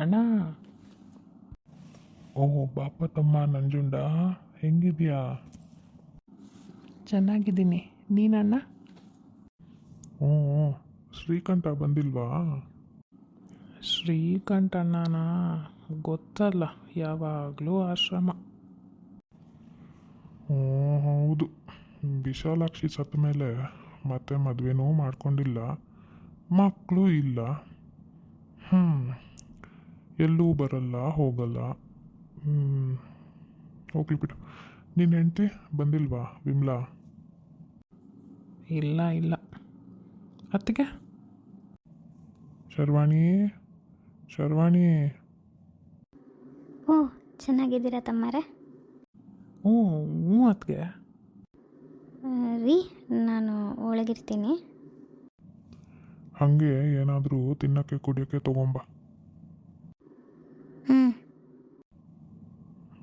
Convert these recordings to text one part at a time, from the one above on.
ಅಣ್ಣ. ಓಹ್ ಬಾಪ ತಮ್ಮ ನಂಜುಂಡ, ಹೆಂಗಿದ್ಯಾ? ಚೆನ್ನಾಗಿದ್ದೀನಿ. ನೀನಣ್ಣ? ಹ್ಞೂ. ಶ್ರೀಕಂಠ ಬಂದಿಲ್ವಾ? ಶ್ರೀಕಂಠಣ್ಣನ ಗೊತ್ತಲ್ಲ, ಯಾವಾಗಲೂ ಆಶ್ರಮ. ಹ್ಞೂ ಹೌದು. ವಿಶಾಲಾಕ್ಷಿ ಸತ್ತ ಮೇಲೆ ಮತ್ತೆ ಮದುವೆನೂ ಮಾಡ್ಕೊಂಡಿಲ್ಲ, ಮಕ್ಕಳು ಇಲ್ಲ. ಹ್ಞೂ. ಎಲ್ಲೂ ಬರಲ್ಲ ಹೋಗಲ್ಲ. ಹೋಗ್ಲಿ ಬಿಡು. ನಿನ್ನ ಹೆಂಡ್ತಿ ಬಂದಿಲ್ವಾ ವಿಮ್ಲಾ? ಇಲ್ಲ ಇಲ್ಲ. ಅತ್ತಿಗೆ? ಶರ್ವಾಣಿ, ಶರ್ವಾಣಿ. ಓ, ಚೆನ್ನಾಗಿದ್ದೀರಾ ತಮ್ಮರೇ? ಹ್ಞೂ ಹ್ಞೂ ಅತ್ತಿಗೆ. ರೀ, ನಾನು ಒಳಗಿರ್ತೀನಿ. ಹಾಗೆ ಏನಾದರೂ ತಿನ್ನೋಕ್ಕೆ ಕುಡಿಯೋಕ್ಕೆ ತೊಗೊಂಬ. ಹ್ಞೂ.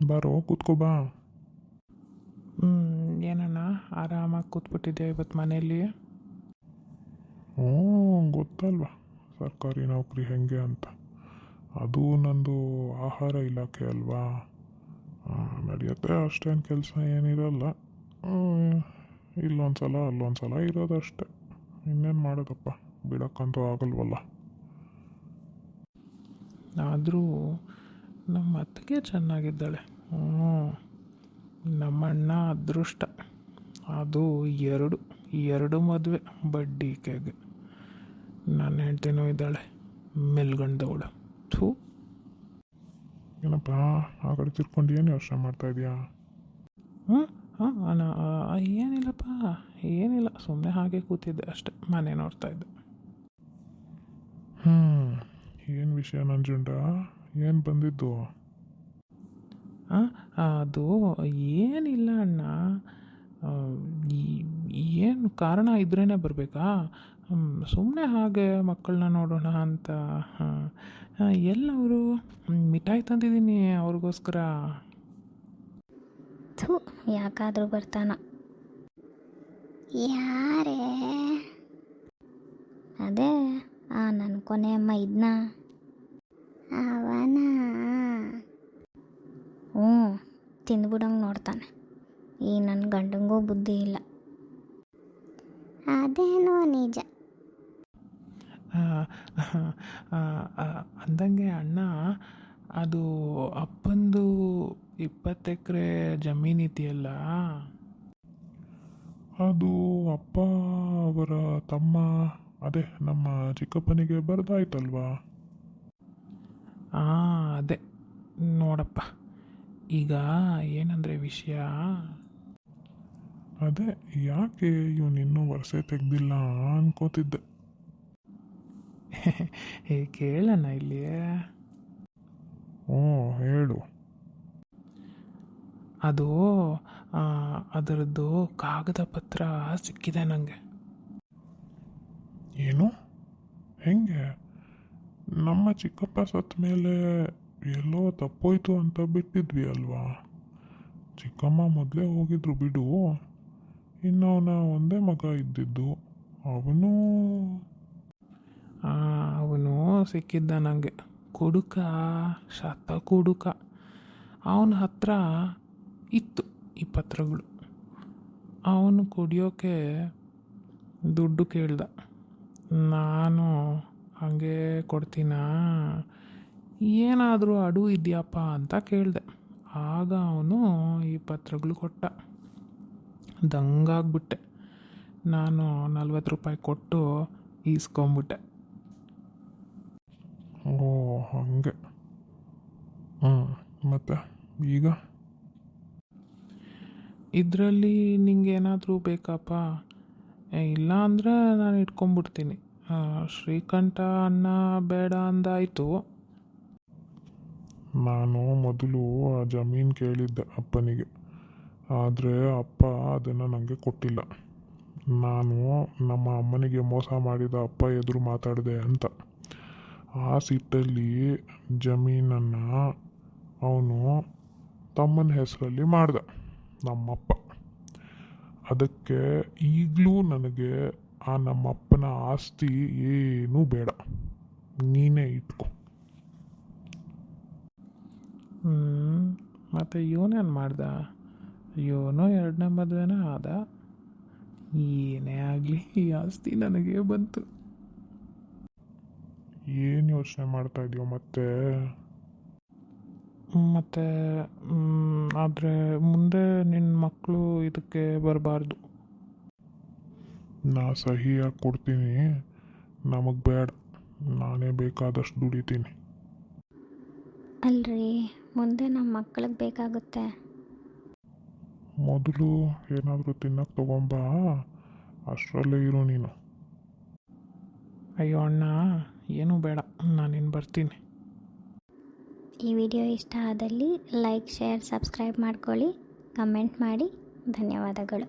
ಬಾರೋ ಕೂತ್ಕೋ ಬಾ. ಏನಣ್ಣ, ಆರಾಮಾಗಿ ಕೂತ್ಬಿಟ್ಟಿದ್ದೆ ಇವತ್ತು ಮನೆಯಲ್ಲಿ? ಹ್ಞೂ, ಗೊತ್ತಲ್ವ ಸರ್ಕಾರಿ ನೌಕರಿ ಹೆಂಗೆ ಅಂತ. ಅದು ನಂದು ಆಹಾರ ಇಲಾಖೆ ಅಲ್ವಾ, ನಡೆಯುತ್ತೆ. ಅಷ್ಟೇನು ಕೆಲಸ ಏನಿರಲ್ಲ. ಇಲ್ಲೊಂದು ಸಲ ಅಲ್ಲೊಂದು ಸಲ ಇರೋದಷ್ಟೆ. ಇನ್ನೇನು ಮಾಡೋದಪ್ಪ, ಬಿಡೋಕ್ಕಂತೂ ಆಗಲ್ವಲ್ಲ. ಆದರೂ ನಮ್ಮ ಅತ್ತಿಗೆ ಚೆನ್ನಾಗಿದ್ದಾಳೆ. ನಮ್ಮಣ್ಣ ಅದೃಷ್ಟ. ಅದು ಎರಡು ಮದುವೆ ಬಡ್ಡಿಕೆಗೆ. ನನ್ನ ಹೆಂಡ್ತಿನೂ ಇದ್ದಾಳೆ, ಮೆಲ್ಗಂಡವಳು. ಥೂ. ಏನಪ್ಪ ಆ ಕಡೆ ತಿರ್ಕೊಂಡು ಏನು ಯೋಚನೆ ಮಾಡ್ತಾ ಇದೆಯಾ? ಹಾಂ ಏನಿಲ್ಲಪ್ಪ, ಏನಿಲ್ಲ, ಸುಮ್ಮನೆ ಹಾಗೆ ಕೂತಿದ್ದೆ ಅಷ್ಟೆ, ಮನೆ ನೋಡ್ತಾ ಇದ್ದೆ. ಏನು ವಿಷಯ ನಂಜುಂಡ, ಏನು ಬಂದಿದ್ದು? ಅದು ಏನಿಲ್ಲ ಅಣ್ಣ. ಏನು ಕಾರಣ ಇದ್ರೇ ಬರಬೇಕಾ? ಸುಮ್ಮನೆ ಹಾಗೆ ಮಕ್ಕಳನ್ನ ನೋಡೋಣ ಅಂತ. ಎಲ್ಲವರು ಮಿಠಾಯಿ ತಂದಿದ್ದೀನಿ ಅವ್ರಿಗೋಸ್ಕರ. ಥೂ, ಯಾಕಾದರೂ ಬರ್ತಾನ. ಯಾರೇ? ಅದೇ ನನ್ನ ಕೊನೆಯಮ್ಮ ಇದನ್ನ ಅವನ. ಹ್ಞೂ, ತಿಂದ್ಬಿಡಂಗೆ ನೋಡ್ತಾನೆ. ಈ ನನ್ನ ಗಂಡಂಗೂ ಬುದ್ಧಿ ಇಲ್ಲ. ಅದೇನೋ ನಿಜ. ಅಂದಂಗೆ ಅಣ್ಣ, ಅದು ಅಪ್ಪಂದು 20 ಎಕರೆ ಜಮೀನಿದೆಯಲ್ಲ, ಅದು ಅಪ್ಪ ಅವರ ತಮ್ಮ, ಅದೇ ನಮ್ಮ ಚಿಕ್ಕಪ್ಪನಿಗೆ ಬರ್ದಾಯ್ತಲ್ವಾ? ಅದೇ ನೋಡಪ್ಪ. ಈಗ ಏನಂದರೆ ವಿಷಯ, ಅದೇ ಯಾಕೆ ಇವನು ಇನ್ನೂ ವರ್ಷೆ ತೆಗ್ದಿಲ್ಲ ಅನ್ಕೋತಿದ್ದೆ. ಕೇಳೋಣ ಇಲ್ಲಿ. ಹ್ಞೂ ಹೇಳು. ಅದು ಅದರದ್ದು ಕಾಗದ ಪತ್ರ ಸಿಕ್ಕಿದೆ ನನಗೆ. ಏನು? ಹೆಂಗೆ? ನಮ್ಮ ಚಿಕ್ಕಪ್ಪ ಸತ್ತ ಮೇಲೆ ಎಲ್ಲೋ ತಪ್ಪೋಯ್ತು ಅಂತ ಬಿಟ್ಟಿದ್ವಿ ಅಲ್ವಾ? ಚಿಕ್ಕಮ್ಮ ಮೊದಲೇ ಹೋಗಿದ್ರು ಬಿಡು. ಇನ್ನು ಅವನ ಒಂದೇ ಮಗ ಇದ್ದಿದ್ದು, ಅವನು ಸಿಕ್ಕಿದ್ದ ನನಗೆ. ಕುಡುಕ, ಶತ ಕುಡುಕ. ಅವನ ಹತ್ರ ಇತ್ತು ಈ ಪತ್ರಗಳು. ಅವನು ಕುಡಿಯೋಕ್ಕೆ ದುಡ್ಡು ಕೇಳ್ದ. ನಾನು ಹಾಗೆ ಕೊಡ್ತೀನಾ, ಏನಾದರೂ ಅಡು ಇದೆಯಪ್ಪ ಅಂತ ಕೇಳಿದೆ. ಆಗ ಅವನು ಈ ಪತ್ರಗಳು ಕೊಟ್ಟ. ದಂಗಾಗ್ಬಿಟ್ಟೆ. ನಾನು 40 ರೂಪಾಯಿ ಕೊಟ್ಟು ಈಸ್ಕೊಂಬಿಟ್ಟೆ. ಓ ಹಾಗೆ. ಮತ್ತೆ ಈಗ? ಇದರಲ್ಲಿ ನಿಂಗೆ ಏನಾದರೂ ಬೇಕಪ್ಪ? ಇಲ್ಲ ಅಂದರೆ ನಾನು ಇಟ್ಕೊಂಬಿಡ್ತೀನಿ. ಶ್ರೀಕಂಠ ಅಣ್ಣ ಬೇಡ ಅಂದಾಯಿತು. ನಾನು ಮೊದಲು ಆ ಜಮೀನು ಕೇಳಿದ್ದೆ ಅಪ್ಪನಿಗೆ, ಆದರೆ ಅಪ್ಪ ಅದನ್ನು ನನಗೆ ಕೊಟ್ಟಿಲ್ಲ. ನಾನು ನಮ್ಮ ಅಮ್ಮನಿಗೆ ಮೋಸ ಮಾಡಿದ ಅಪ್ಪ ಎದುರು ಮಾತಾಡಿದೆ ಅಂತ. ಆ ಸಿಟ್ಟಲ್ಲಿ ಜಮೀನನ್ನು ಅವನು ತಮ್ಮನ ಹೆಸರಲ್ಲಿ ಮಾಡ್ದ ನಮ್ಮಪ್ಪ. ಅದಕ್ಕೆ ಈಗಲೂ ನನಗೆ ಆ ನಮ್ಮಪ್ಪನ ಆಸ್ತಿ ಏನೂ ಬೇಡ, ನೀನೇ ಇಟ್ಕೊ. ಮತ್ತು ಇವನೇನು ಮಾಡ್ದ? ಇವನು ಎರಡನೇ ಮದುವೆನೇ ಆದ. ಏನೇ ಆಗಲಿ ಈ ಆಸ್ತಿ ನನಗೆ ಬಂತು. ಏನು ಯೋಚನೆ ಮಾಡ್ತಾ ಇದೆಯೋ ಮತ್ತೆ? ಮತ್ತು ಆದರೆ ಮುಂದೆ ನಿನ್ನ ಮಕ್ಕಳು ಇದಕ್ಕೆ ಬರಬಾರ್ದು. ನಾ ಸಹಿಯಾಗಿ ಕೊಡ್ತೀನಿ, ನಮಗೆ ಬೇಡ, ನಾನೇ ಬೇಕಾದಷ್ಟು ದುಡಿತೀನಿ. ಅಲ್ರಿ, ಮುಂದೆ ನಮ್ಮ ಮಕ್ಕಳಿಗೆ ಬೇಕಾಗುತ್ತೆ. ಮೊದಲು ಏನಾದರೂ ತಿನ್ನಕ್ಕೆ ತಗೊಂಬಾ, ಅಷ್ಟರಲ್ಲೇ ಇರು ನೀನು. ಅಯ್ಯೋ ಅಣ್ಣ, ಏನೂ ಬೇಡ, ನಾನಿನ್ನು ಬರ್ತೀನಿ. ಈ ವಿಡಿಯೋ ಇಷ್ಟ ಆದಲ್ಲಿ ಲೈಕ್, ಶೇರ್, ಸಬ್ಸ್ಕ್ರೈಬ್ ಮಾಡ್ಕೊಳ್ಳಿ, ಕಮೆಂಟ್ ಮಾಡಿ. ಧನ್ಯವಾದಗಳು.